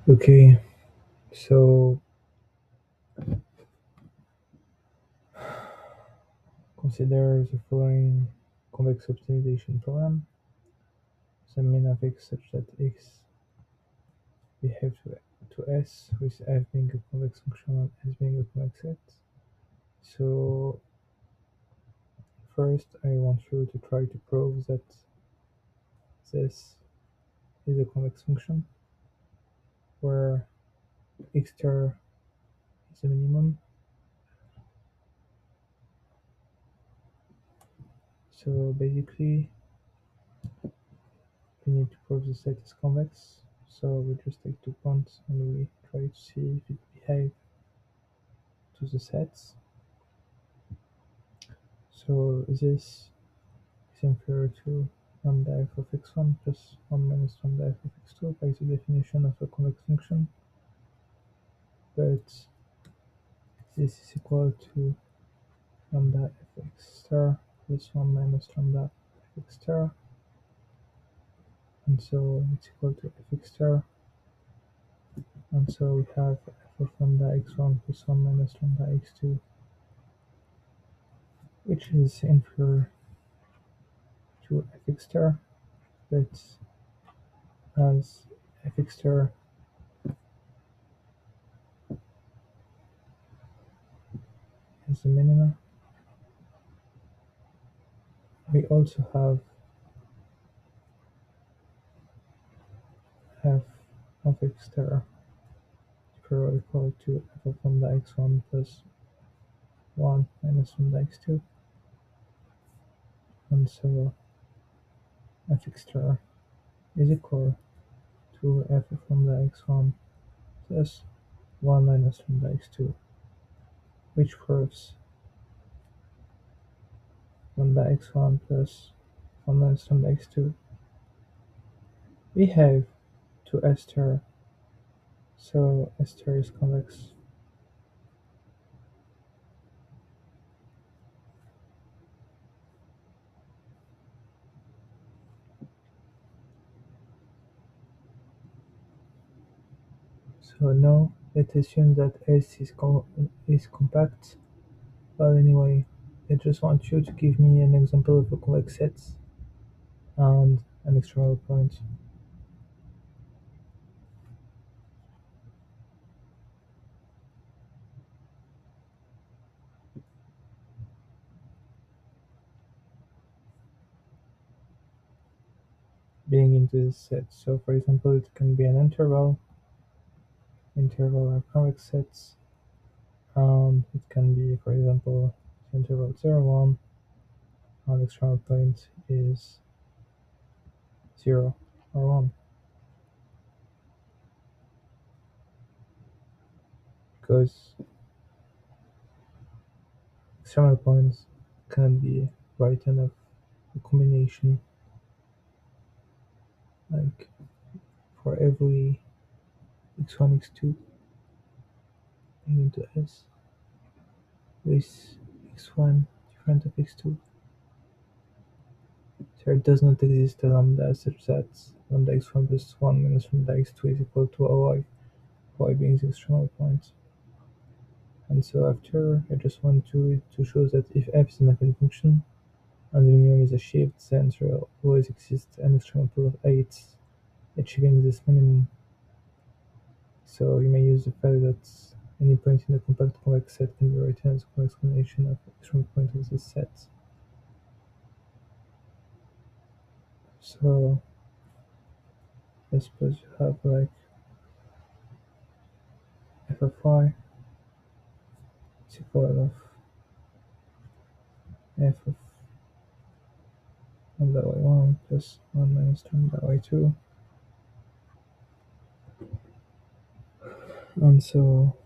Okay, so consider the following convex optimization problem. The mean of x such that x behave to s, with f being a convex function and s being a convex set. So first I want you to try to prove that this is a convex function where x star is a minimum. So basically we need to prove the set is convex. So we just take 2 points and we try to see if it behaves to the sets. So this is inferior to lambda f of x1 plus 1 minus lambda f of x2 by the definition of a convex function, but this is equal to lambda f x star plus 1 minus lambda f x star, and so it's equal to f x star, and so we have f of lambda x1 plus 1 minus lambda x2, which is inferior to f x star, but as f x star is the minima, we also have f of x star equal to f of lambda x1 plus 1 minus lambda x2, and so f x star is equal to f of lambda x1 plus 1 minus lambda x2, which proves lambda x1 plus 1 minus lambda x2 behave to S star, so S star is convex. So now let's assume that S is compact. But anyway, I just want you to give me an example of a convex set and an external point. Being into this set. So for example, it can be an interval. Interval are convex sets, and it can be, for example, interval 0, 1, and external point is 0 or 1. Because external points can be written of a combination, like for every x1, x2 being into S with x1 different of x2. There does not exist a lambda such that lambda x1 plus 1 minus lambda x2 is equal to y, y being the external point. And so after, I just want to show that if f is an affine function and the minimum is a shift, then there will always exist an external pool of 8 achieving this minimum. So you may use the fact that any point in a compact convex set can be written as a convex combination of external points of this set. So I suppose you have like f of y is equal of f of lambda y1 plus 1 minus lambda y2. And so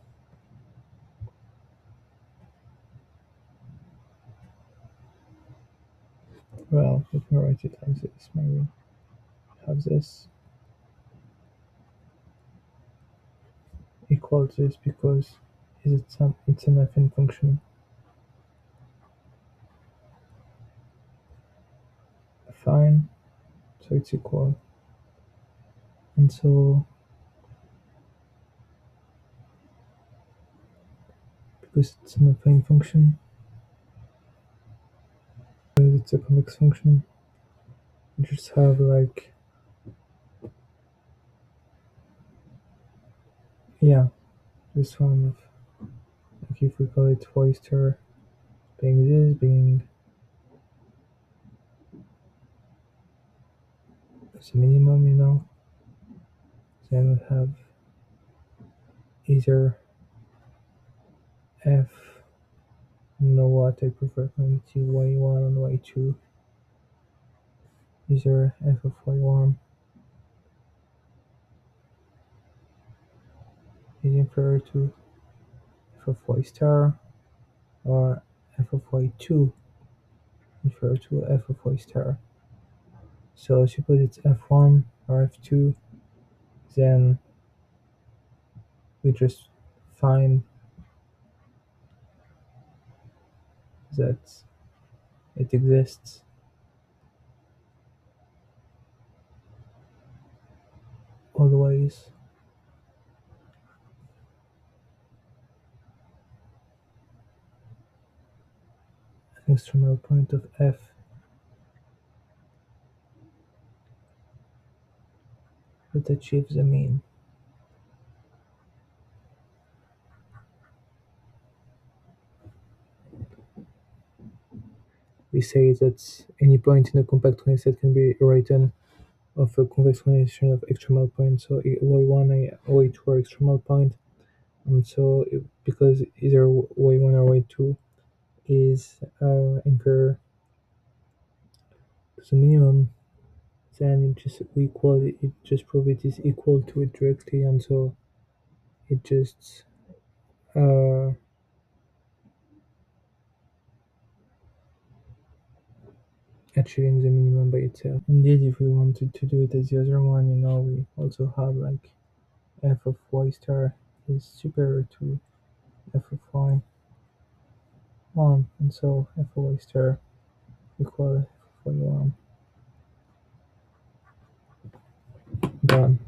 well, let me write it like this. Maybe have this equal to this because it's an affine function. Fine, so it's equal. And so because it's an affine function, because it's a convex function. You just have like, yeah, this form of, like if we call it y star being this, being the minimum, then we have either f, what I prefer quantity y1 and y2, either f of y1 is inferior to f of y star, or f of y2 inferior to f of y star. So suppose it's f1 or f2, then we just find that it exists always an extremal point of f that achieves the mean. We say that any point in a compact conic set can be written of a convex combination of extremal points, so y1 and y2 are extremal point, and so because either y1 or y2 is inferior to the minimum, then it just prove it is equal to it directly, and so it just uh, achieving the minimum by itself. Indeed, if we wanted to do it as the other one, we also have like f of y star is superior to f of y1, and so f of y star equal f of y1. Done.